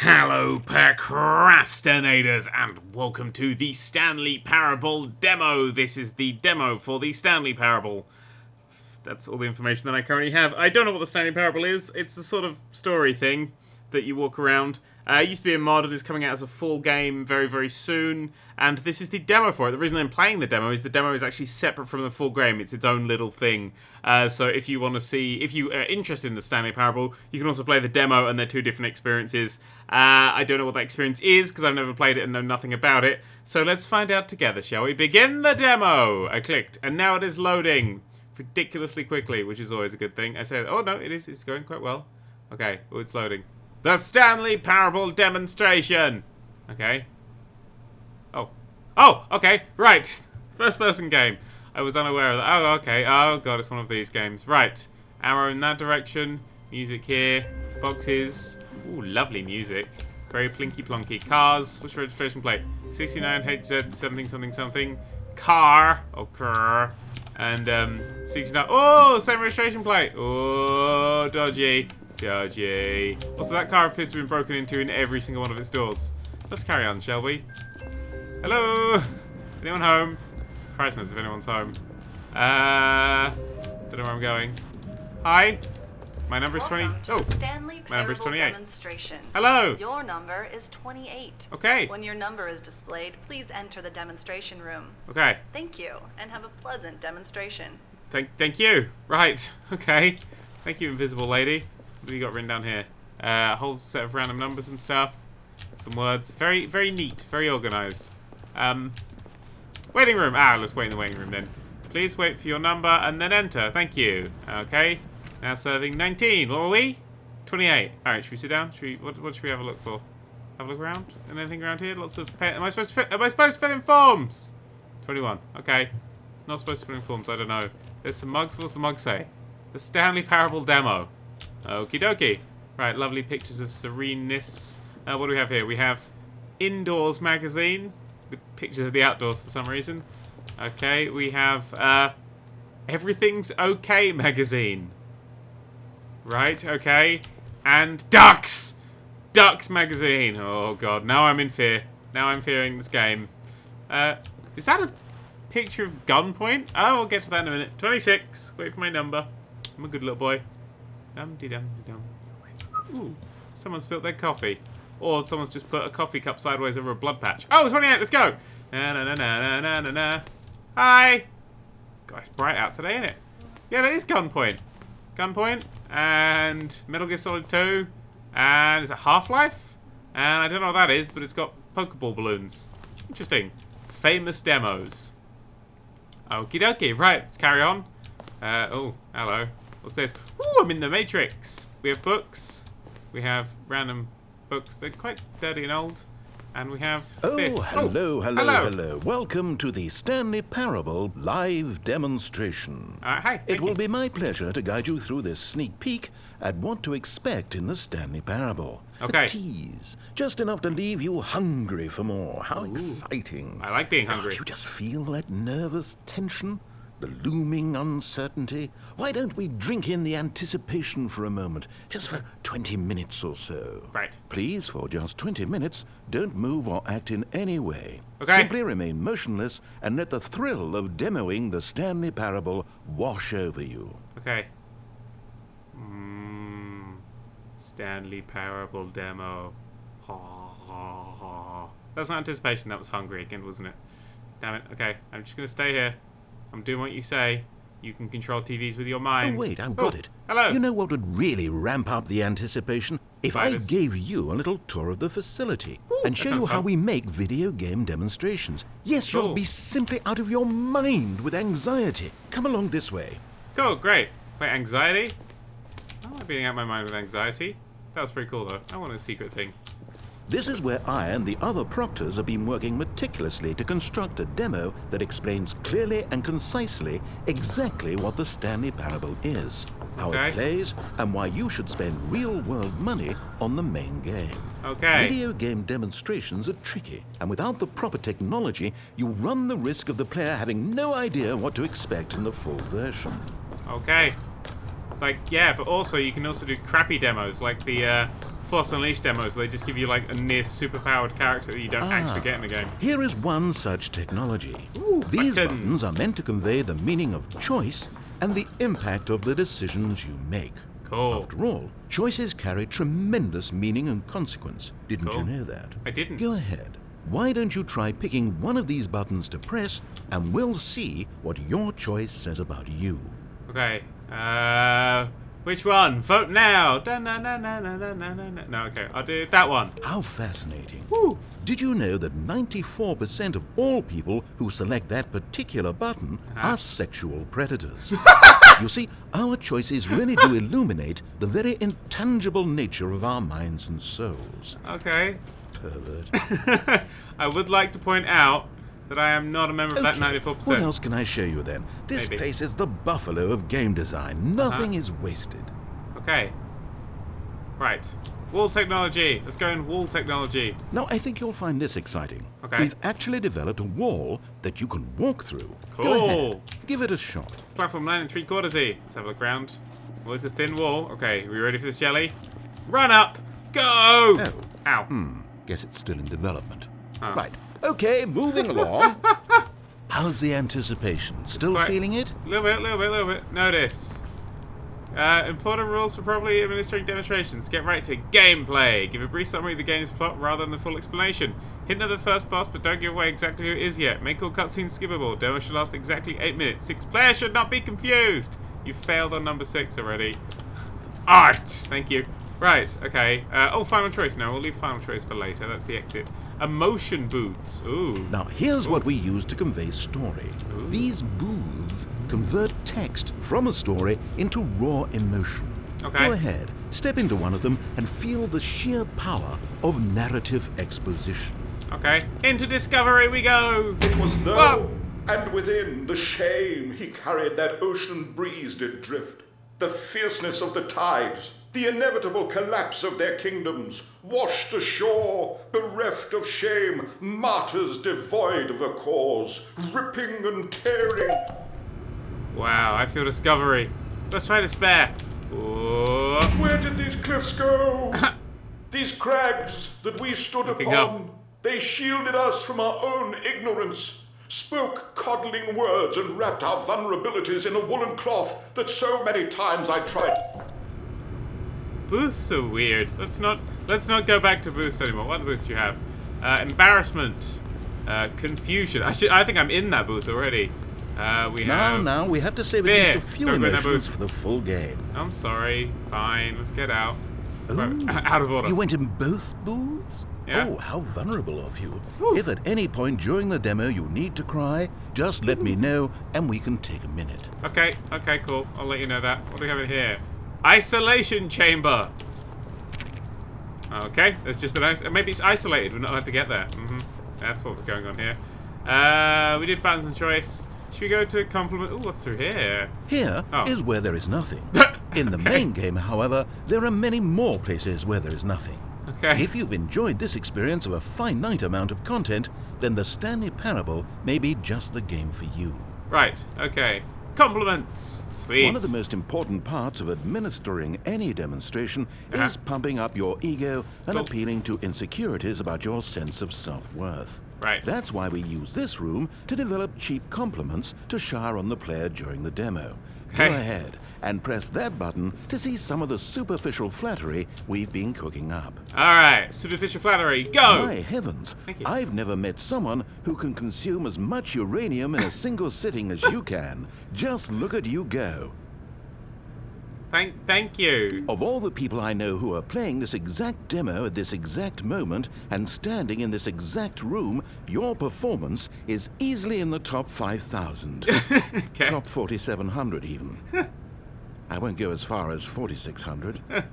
Hello, procrastinators, and welcome to the Stanley Parable demo. This is the demo for the Stanley Parable. That's all the information that I currently have. I don't know what the Stanley Parable is. It's a sort of story thing that you walk around. It used to be a mod. It is coming out as a full game very, very soon. And this is the demo for it. The reason I'm playing the demo is actually separate from the full game. It's its own little thing. So if you want to see, if you are interested in the Stanley Parable, you can also play the demo, and they're two different experiences. I don't know what that experience is because I've never played it and know nothing about it. So let's find out together, shall we? Begin the demo. I clicked, and now it is loading ridiculously quickly, which is always a good thing. I said, oh no, it is. It's going quite well. Okay, oh, it's loading. The Stanley Parable demonstration. Okay. Oh, okay, right. First person game. I was unaware of that. Oh, okay. Oh, God, it's one of these games. Right. Arrow in that direction. Music here. Boxes. Ooh, lovely music. Very plinky plonky. Cars. What's your registration plate? 69HZ something something something. Car. Oh, car. And, 69. Oh, same registration plate. Oh, dodgy. Dodgy. Also, that car appears to have been broken into in every single one of its doors. Let's carry on, shall we? Hello? Anyone home? Christ knows if anyone's home. Don't know where I'm going. Hi? My number is 20. To the Stanley my number is 28. Demonstration. Hello? Your number is 28. Okay. When your number is displayed, please enter the demonstration room. Okay. Thank you, and have a pleasant demonstration. Thank you. Right. Okay. Thank you, invisible lady. What do you got written down here? A whole set of random numbers and stuff. Some words. Very, very neat. Very organised. Waiting room. Let's wait in the waiting room then. Please wait for your number and then enter. Thank you. Okay. Now serving 19. What were we? 28. Alright, should we sit down? What should we have a look for? Have a look around? Anything around here? Lots of am I supposed to fill in forms? 21. Okay. Not supposed to fill in forms, I don't know. There's some mugs. What's the mug say? The Stanley Parable demo. Okie dokie. Right, lovely pictures of sereneness. What do we have here? We have Indoors magazine with pictures of the outdoors for some reason. Okay, we have Everything's Okay magazine. Right, okay. And Ducks! Ducks magazine. Oh god, now I'm in fear. Now I'm fearing this game. Is that a picture of Gunpoint? Oh, we'll get to that in a minute. 26. Wait for my number. I'm a good little boy. Dum-de-dum-de-dum. Ooh, someone spilled their coffee. Or someone's just put a coffee cup sideways over a blood patch. Oh, it's 28. Let's go. Na-na-na-na-na-na-na. Hi. God, it's bright out today, isn't it? Yeah, that is Gunpoint. Gunpoint. And Metal Gear Solid 2. And is it Half-Life? And I don't know what that is, but it's got Pokeball balloons. Interesting. Famous demos. Okie dokie. Right, let's carry on. Oh, hello. What's this? Ooh, I'm in the Matrix. We have books. We have random books. They're quite dirty and old. And we have this. Hello. Welcome to the Stanley Parable live demonstration. Hi. It will be my pleasure to guide you through this sneak peek at what to expect in the Stanley Parable. Okay. A tease, just enough to leave you hungry for more. How exciting. I like being hungry. Can't you just feel that nervous tension? The looming uncertainty? Why don't we drink in the anticipation for a moment, just for 20 minutes or so? Right. Please, for just 20 minutes, don't move or act in any way. Okay. Simply remain motionless and let the thrill of demoing the Stanley Parable wash over you. Okay. Stanley Parable demo. That's not anticipation, that was hungry again, wasn't it? Damn it. Okay, I'm just going to stay here. I'm doing what you say. You can control TVs with your mind. Oh, wait, I've got it. Hello. You know what would really ramp up the anticipation? If I gave you a little tour of the facility and show you how we make video game demonstrations. Yes, you'll be simply out of your mind with anxiety. Come along this way. Cool, great. Wait, anxiety? I'm not beating out my mind with anxiety. That was pretty cool, though. I want a secret thing. This is where I and the other proctors have been working meticulously to construct a demo that explains clearly and concisely exactly what the Stanley Parable is, how it plays, and why you should spend real-world money on the main game. Okay. Video game demonstrations are tricky, and without the proper technology, you run the risk of the player having no idea what to expect in the full version. Okay. Like, yeah, but also you can also do crappy demos, like the Force Unleashed demos where they just give you like a near superpowered character that you don't actually get in the game. Here is one such technology. Ooh, These buttons. buttons are meant to convey the meaning of choice and the impact of the decisions you make. Cool. After all, choices carry tremendous meaning and consequence. Didn't Cool. you know that? I didn't. Go ahead. Why don't you try picking one of these buttons to press, and we'll see what your choice says about you. Okay. Which one? Vote now. No, okay. I'll do that one. How fascinating. Woo. Did you know that 94% of all people who select that particular button are sexual predators? You see, our choices really do illuminate the very intangible nature of our minds and souls. Okay. Pervert. I would like to point out that I am not a member of that 94%. What else can I show you then? This Maybe. place is the buffalo of game design. Nothing is wasted. Okay. Right. Wall technology. Let's go in wall technology. Now, I think you'll find this exciting. Okay. We've actually developed a wall that you can walk through. Go Cool. ahead. Give it a shot. Platform 9 3/4 Let's have a look around. Well, it's a thin wall. Okay, are we ready for this jelly? Run up! Go! Oh. Ow. Guess it's still in development. Oh. Right. Okay, moving along. How's the anticipation? Still quite- feeling it? Little bit. Notice. Important rules for properly administering demonstrations. Get right to gameplay. Give a brief summary of the game's plot rather than the full explanation. Hint at the first boss, but don't give away exactly who it is yet. Make all cutscenes skippable. Demo should last exactly 8 minutes. 6 players should not be confused. You failed on number 6 already. Art! Thank you. Right, okay. Final choice. No, we'll leave final choice for later. That's the exit. Emotion booths. Ooh. Now, here's what we use to convey story. These booths convert text from a story into raw emotion. Okay. Go ahead, step into one of them and feel the sheer power of narrative exposition. Okay. Into discovery we go! It was though, Whoa. and within the shame he carried that ocean breeze did drift. The fierceness of the tides, the inevitable collapse of their kingdoms, washed ashore, bereft of shame, martyrs devoid of a cause, ripping and tearing. Wow, I feel discovery. Let's try despair. Whoa. Where did these cliffs go? These crags that we stood Looking upon, up. they shielded us from our own ignorance, spoke coddling words and wrapped our vulnerabilities in a woolen cloth that so many times I tried. Booths are weird. Let's not go back to booths anymore. What booths do you have? Embarrassment. Confusion. I think I'm in that booth already. We have... Now, we have to save Fear. at least a few Don't go in that emotions booth. for the full game. I'm sorry. Fine. Let's get out. Ooh. Out of order. You went in both booths? Yeah. Oh, how vulnerable of you. If at any point during the demo you need to cry, just let me know and we can take a minute. Okay, cool. I'll let you know that. What do we have in here? Isolation chamber. Okay, that's just a nice... Maybe it's isolated. We're not allowed to get there. That's what's going on here. We did buttons and choice. Should we go to compliment... Ooh, what's through here? Here is Oh. where there is nothing. In the main game, however, there are many more places where there is nothing. Okay. If you've enjoyed this experience of a finite amount of content, then the Stanley Parable may be just the game for you. Right, okay. Compliments. Sweet. One of the most important parts of administering any demonstration is pumping up your ego and Cool. appealing to insecurities about your sense of self-worth. Right. That's why we use this room to develop cheap compliments to shower on the player during the demo. Okay. Go ahead and press that button to see some of the superficial flattery we've been cooking up. Alright, superficial flattery, go! My heavens, Thank you. I've never met someone who can consume as much uranium in a single sitting as you can. Just look at you go. Thank you. Of all the people I know who are playing this exact demo at this exact moment and standing in this exact room, your performance is easily in the top 5,000. Okay. Top 4,700 even. I won't go as far as 4,600. I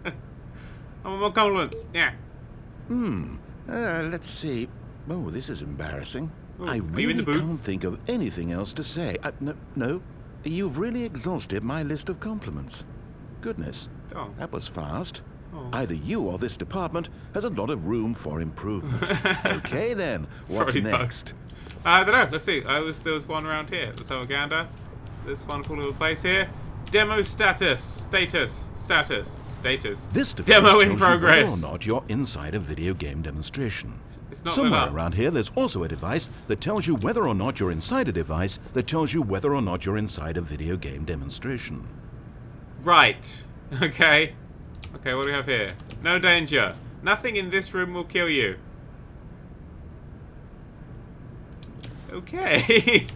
want more compliments. Yeah. Let's see. Oh, this is embarrassing. I are you in really the booth? can't think of anything else to say. No. You've really exhausted my list of compliments. Goodness, Oh. that was fast. Oh. Either you or this department has a lot of room for improvement. Okay then, what's Probably both. next? I don't know. Let's see. There was one around here. Let's have a gander. This wonderful little place here. Demo status. This device Demo tells in you progress. whether or not you're inside a video game demonstration. It's not Somewhere lit up. around here, there's also a device that tells you whether or not you're inside a device that tells you whether or not you're inside a video game demonstration. Right. Okay. Okay, what do we have here? No danger. Nothing in this room will kill you. Okay.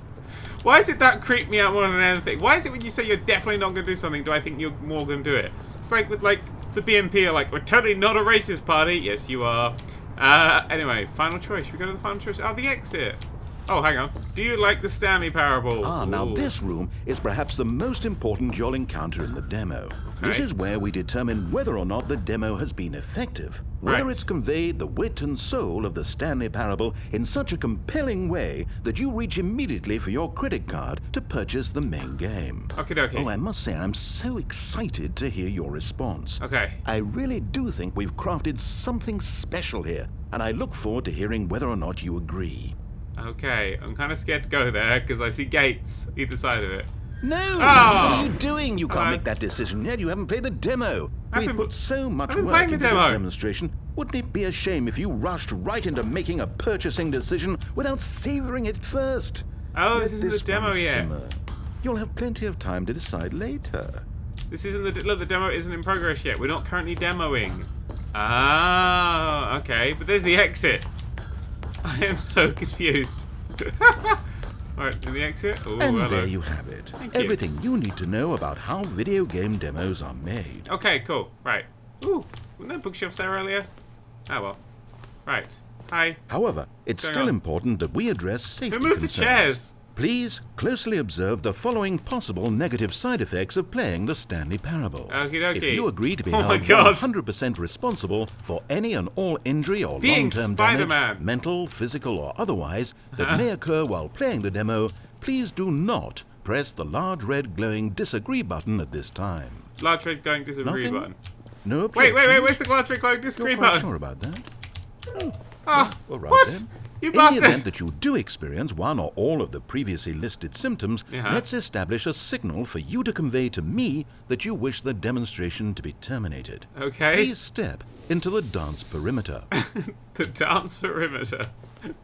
Why is it that creep me out more than anything? Why is it when you say you're definitely not going to do something, do I think you're more going to do it? It's like with, like, the BNP are like, we're totally not a racist party. Yes, you are. Anyway, final choice. Should we go to the final choice? Oh, the exit. Oh, hang on. Do you like the Stanley Parable? Ah, now Ooh. this room is perhaps the most important you'll encounter in the demo. This Okay. is where we determine whether or not the demo has been effective, whether Right. it's conveyed the wit and soul of the Stanley Parable in such a compelling way that you reach immediately for your credit card to purchase the main game. Okie dokie. Oh, I must say, I'm so excited to hear your response. Okay. I really do think we've crafted something special here, and I look forward to hearing whether or not you agree. Okay, I'm kind of scared to go there because I see gates either side of it. No! Oh! What are you doing? You can't Hello. make that decision yet. You haven't played the demo. I've We've been- put so much I've been work playing into the this demo. demonstration. Wouldn't it be a shame if you rushed right into making a purchasing decision without savoring it first? Oh, Let this isn't the this demo one yet. simmer. You'll have plenty of time to decide later. This isn't the look. The demo isn't in progress yet. We're not currently demoing. Ah, okay. But there's the exit. I am so confused. Alright, in the exit. Ooh, And hello. there you have it. Thank you. Everything you need to know about how video game demos are made. Okay, cool. Right. Ooh, weren't there bookshelves there earlier? Oh well. Right. Hi. However, it's Going still on? important that we address safety Who moved the concerns. chairs? Please closely observe the following possible negative side effects of playing the Stanley Parable. Okie dokie. If you agree to be Oh my held God. 100% responsible for any and all injury or Being long-term Spider-Man. damage, mental, physical, or otherwise, that may occur while playing the demo, please do not press the large red glowing disagree button at this time. Large red going disagree Nothing? button. No Wait, objections? where's the large red going disagree You're quite button? sure about that? Ah, All right what? then. You In the bastard! event that you do experience one or all of the previously listed symptoms, Yeah. let's establish a signal for you to convey to me that you wish the demonstration to be terminated. Okay. Please step into the dance perimeter. The dance perimeter.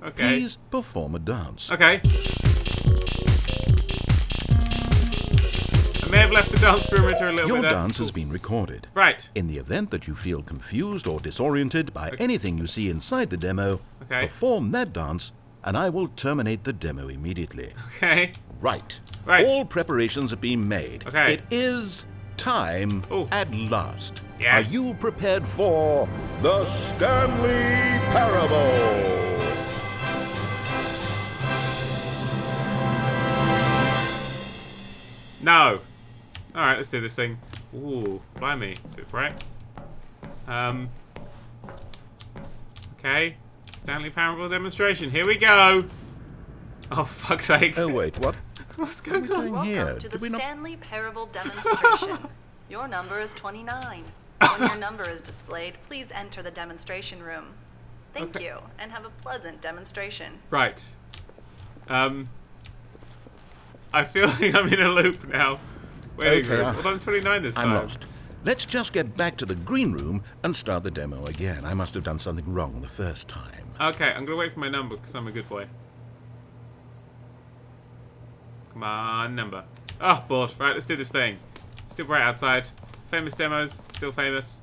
Okay. Please perform a dance. Okay. I may have left the dance perimeter a little Your bit there. dance has been recorded. Right. In the event that you feel confused or disoriented by anything you see inside the demo, Okay. perform that dance and I will terminate the demo immediately. Okay. Right. Right. All preparations have been made. Okay. It is time Ooh. at last. Yes. Are you prepared for the Stanley Parable? No. Alright, let's do this thing. Ooh, blimey. It's a bit bright. Okay. Stanley Parable demonstration. Here we go. Oh, for fuck's sake. Oh, wait, what? What's going on? Going Welcome here. to the Did we not... Stanley Parable demonstration. Your number is 29. When your number is displayed, please enter the demonstration room. Thank Okay. you, and have a pleasant demonstration. Right. I feel like I'm in a loop now. Wait, Okay, although I'm 29 this time. I'm lost. Let's just get back to the green room and start the demo again. I must have done something wrong the first time. Okay, I'm gonna wait for my number because I'm a good boy. Come on, number. Oh, bored. Right, let's do this thing. Still bright outside. Famous demos, still famous.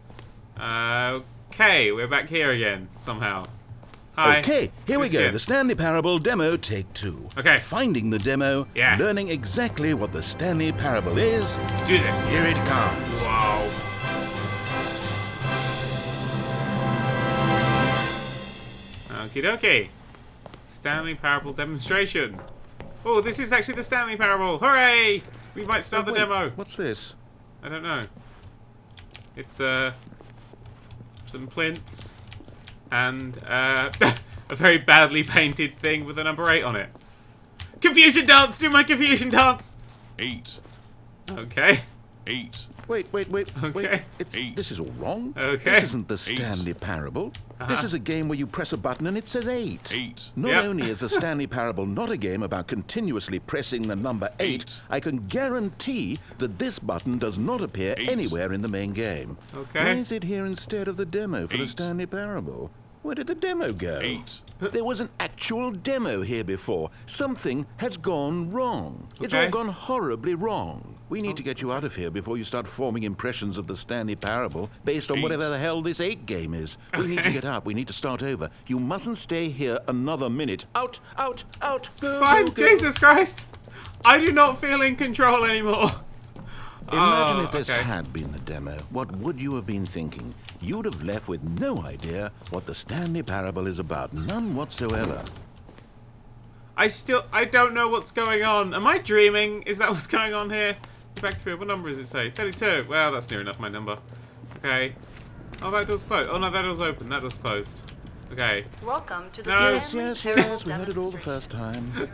Okay, we're back here again, somehow. Hi. Okay, here we This go. again. The Stanley Parable demo, take 2. Okay. Finding the demo, Yeah. learning exactly what the Stanley Parable is. Do this. Here it comes. Wow. Okie dokie. Stanley Parable demonstration. Oh, this is actually the Stanley Parable. Hooray! We might start Oh, the wait, demo. What's this? I don't know. It's some plinths and a very badly painted thing with a number 8 on it. Confusion dance! Do my confusion dance! 8, Okay. 8, Wait. Okay. This is all wrong. Okay. This isn't the Stanley Parable. This is a game where you press a button and it says 8. Not only is the Stanley Parable not a game about continuously pressing the number 8, I can guarantee that this button does not appear anywhere in the main game. Okay. Why is it here instead of the demo for the Stanley Parable? Where did the demo go? There was an actual demo here before. Something has gone wrong. It's all gone horribly wrong. We need to get you out of here before you start forming impressions of the Stanley Parable based on whatever the hell this 8 game is. We need to get up. We need to start over. You mustn't stay here another minute. Out! Go, Fine, go, go. Jesus Christ! I do not feel in control anymore. Imagine if this had been the demo. What would you have been thinking? You'd have left with no idea what the Stanley Parable is about. None whatsoever. I don't know what's going on. Am I dreaming? Is that what's going on here? Back to it. What number does it say? 32. Well, that's near enough my number. Okay. Oh, that door's closed. Oh, no, that door's open. That door's closed. Okay. Welcome to the No. Stanley Yes, Parable we heard it all the demonstration. first time.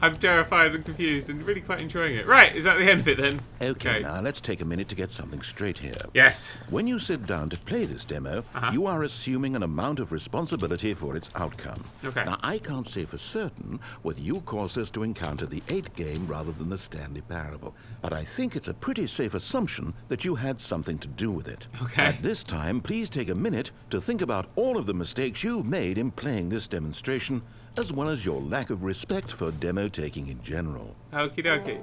I'm terrified and confused and really quite enjoying it. Right, is that the end of it then? Okay, now let's take a minute to get something straight here. Yes. When you sit down to play this demo, you are assuming an amount of responsibility for its outcome. Okay. Now, I can't say for certain whether you caused us to encounter the 8 game rather than the Stanley Parable, but I think it's a pretty safe assumption that you had something to do with it. Okay. At this time, please take a minute to think about all of the mistakes you've made in playing this demonstration, as well as your lack of respect for demo taking in general. Okie dokie.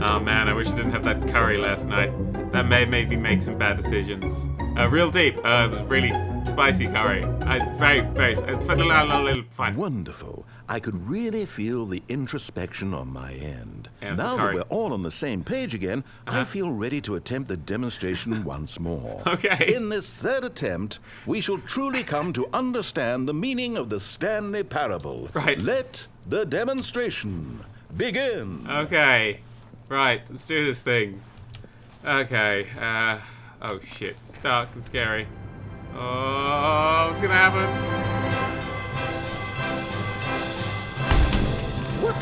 Oh man, I wish I didn't have that curry last night. That made me make some bad decisions. Real deep. It was really spicy curry. Very. It's a little fine. Wonderful. I could really feel the introspection on my end. Yeah, Now that curry. we're all on the same page again, I feel ready to attempt the demonstration once more. Okay. In this third attempt, we shall truly come to understand the meaning of the Stanley Parable. Right. Let the demonstration begin. Okay. Right, let's do this thing. Okay. Oh shit. It's dark and scary. Oh, what's gonna happen? What?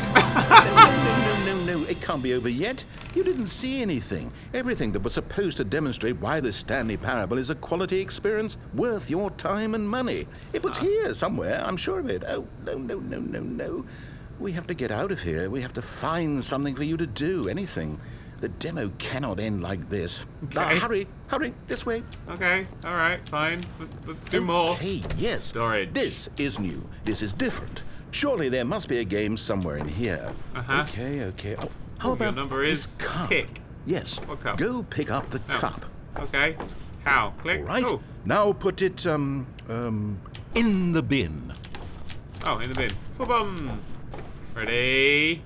No, it can't be over yet. You didn't see anything. Everything that was supposed to demonstrate why the Stanley Parable is a quality experience worth your time and money. It was here somewhere, I'm sure of it. Oh, no. We have to get out of here. We have to find something for you to do, anything. The demo cannot end like this. Okay. Hurry, this way. Okay, alright, fine. Let's do more. Okay, yes. Storage. This is new. This is different. Surely there must be a game somewhere in here. Okay. Oh, how about your number this is cup? tick. Yes. What cup? Go pick up the cup. Okay. How? Click. All right. Oh. Now put it in the bin. Oh, in the bin. Bum. Ready?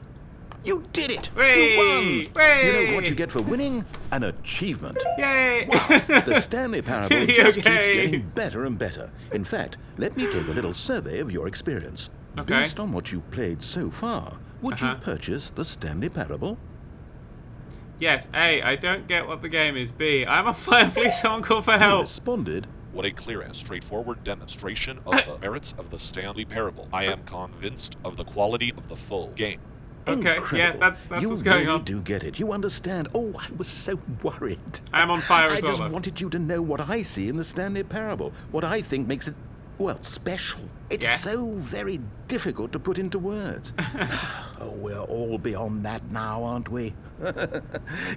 You did it! Hey! You won! Hey! You know what you get for winning? An achievement. Yay! The Stanley Parable Video just keeps games. getting better and better. In fact, let me take a little survey of your experience. Okay. Based on what you've played so far, would you purchase the Stanley Parable? Yes. A. I don't get what the game is. B. I'm a fire. Please, someone call for You help. responded, What a clear and straightforward demonstration of the merits of the Stanley Parable. I am convinced of the quality of the full game. Okay. incredible. Yeah, that's you what's going really on. do get it. You understand. Oh, I was so worried. I'm on fire as I well. just though. wanted you to know what I see in the Stanley Parable. What I think makes it, well, special. It's Yeah. so very difficult to put into words. Oh, we're all beyond that now, aren't we?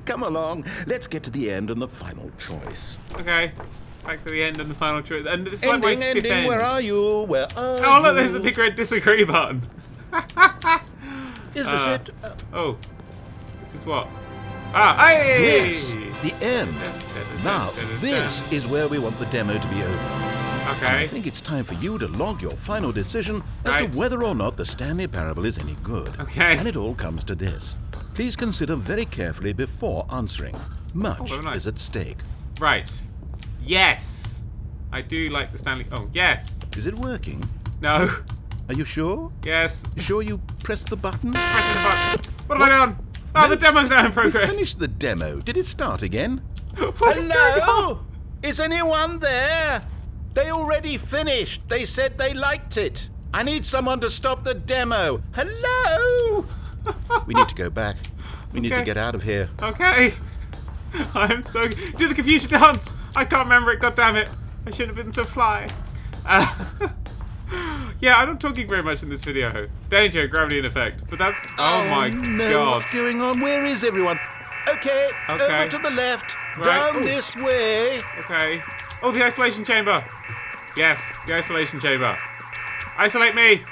Come along. Let's get to the end and the final choice. Okay. Back to the end and the final choice. And it's like my Ending, fifth end. where are you? Where are you? Oh, look, there's the big red disagree button. Is this it? Oh. This is what? Ah, hey! Yes, the end. Now, this is where we want the demo to be over. I Okay. think it's time for you to log your final decision as Right. to whether or not the Stanley Parable is any good. Okay. And it all comes to this. Please consider very carefully before answering. Much very nice. is at stake. Right. Yes. I do like the Stanley. Oh, yes. Is it working? No. Are you sure? Yes. You sure you pressed the button? Pressing the button. What have I done? Oh, No. the demo's now in We progress. finished the demo. Did it start again? What is going on? Is anyone there? They already finished. They said they liked it. I need someone to stop the demo. Hello? We need to go back. We need to Okay. get out of here. Okay. I'm so... Do the confusion dance! I can't remember it, goddammit. I shouldn't have been so fly. Yeah, I'm not talking very much in this video. Danger, gravity in effect. But that's... Oh my no, god. what's going on? Where is everyone? Okay, Okay. over to the left. Right. Down Ooh. this way. Okay. Oh, the isolation chamber. Yes, the isolation chamber. Isolate me.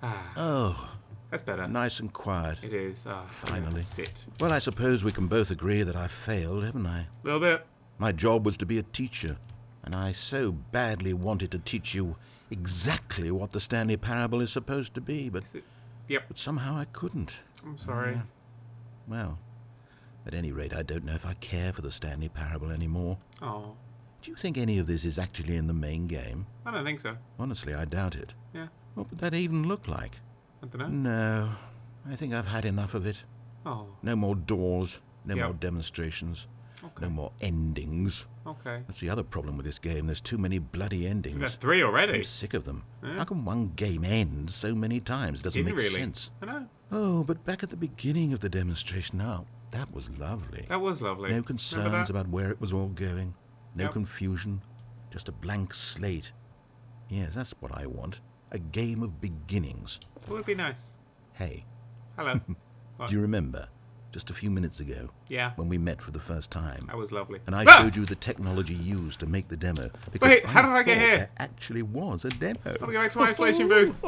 Ah, Oh, that's better. nice and quiet. It is. Ah, Finally. Sit. Well, I suppose we can both agree that I failed, haven't I? A little bit. My job was to be a teacher, and I so badly wanted to teach you exactly what the Stanley Parable is supposed to be, but Yep. somehow I couldn't. I'm sorry. Well, at any rate, I don't know if I care for the Stanley Parable anymore. Oh, Do you think any of this is actually in the main game? I don't think so. Honestly, I doubt it. Yeah. What would that even look like? I don't know. No, I think I've had enough of it. Oh, No more doors, no Yep. more demonstrations, okay. no more endings. Okay. That's the other problem with this game. There's too many bloody endings. That's 3 already. I'm sick of them. Yeah. How can one game end so many times? It doesn't Didn't make really. sense. I know. Oh, but back at the beginning of the demonstration, now, that was lovely. That was lovely. No Remember concerns that? about where it was all going. No Yep. confusion. Just a blank slate. Yes, that's what I want. A game of beginnings. It would be nice. Hey, Hello. What? do you remember, just a few minutes ago, Yeah. when we met for the first time, That was lovely. and I Ah! showed you the technology used to make the demo? Because Wait, how did I get thought here? There actually was a demo. I want to go back to my isolation booth.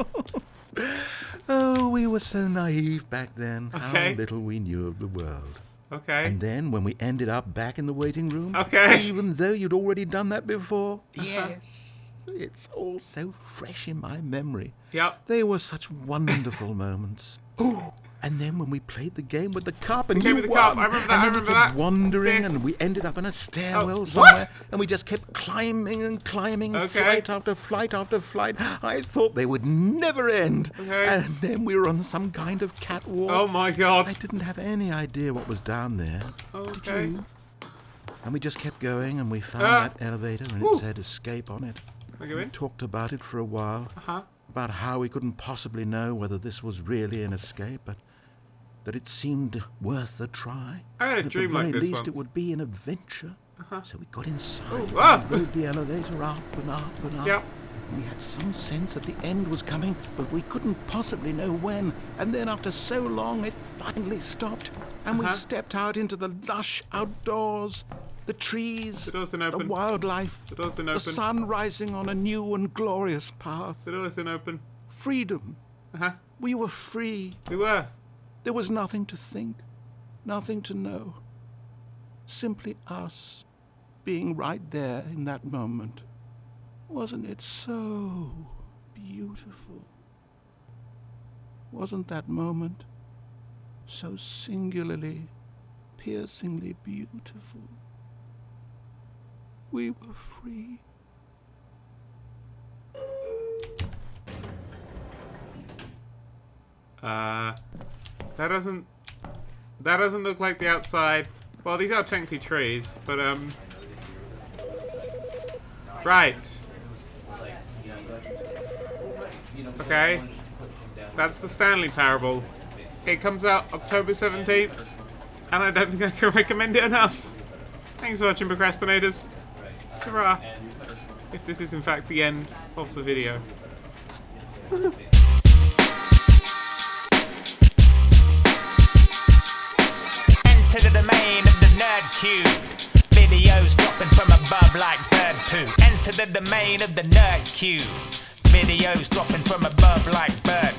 Oh, we were so naive back then. Okay. How little we knew of the world. Okay. And then when we ended up back in the waiting room, Okay. even though you'd already done that before, yes, it's all so fresh in my memory. Yep. They were such wonderful moments. And then when we played the game with the cup and game you with the won, cup, I remember that, and I then we remember kept that. wandering This. and we ended up in a stairwell what? somewhere, and we just kept climbing and climbing, Okay. flight after flight after flight. I thought they would never end. Okay. And then we were on some kind of catwalk. Oh my god. I didn't have any idea what was down there. Okay. Did you? And we just kept going, and we found Ah. that elevator, and Woo. it said escape on it. Can I go We in? talked about it for a while, Uh-huh. about how we couldn't possibly know whether this was really an escape, but that it seemed worth a try. I had a And at dream the very like this least, once. it would be an adventure. So we got inside, ah. and rode the elevator up and up and up. Yep. We had some sense that the end was coming, but we couldn't possibly know when. And then after so long, it finally stopped, and we stepped out into the lush outdoors. The trees, The doors didn't the open. wildlife, The doors didn't the open. sun rising on a new and glorious path. The doors didn't open. Freedom. Uh-huh. We were free. We were. There was nothing to think, nothing to know. Simply us being right there in that moment. Wasn't it so beautiful? Wasn't that moment so singularly, piercingly beautiful? We were free. That doesn't look like the outside. Well, these are technically trees, but right. Okay. That's the Stanley Parable. It comes out October 17th, and I don't think I can recommend it enough. Thanks for watching, procrastinators. Hurrah! If this is in fact the end of the video. Enter the domain of the Nerd3. Videos dropping from above like bird poo. Enter the domain of the Nerd3. Videos dropping from above like bird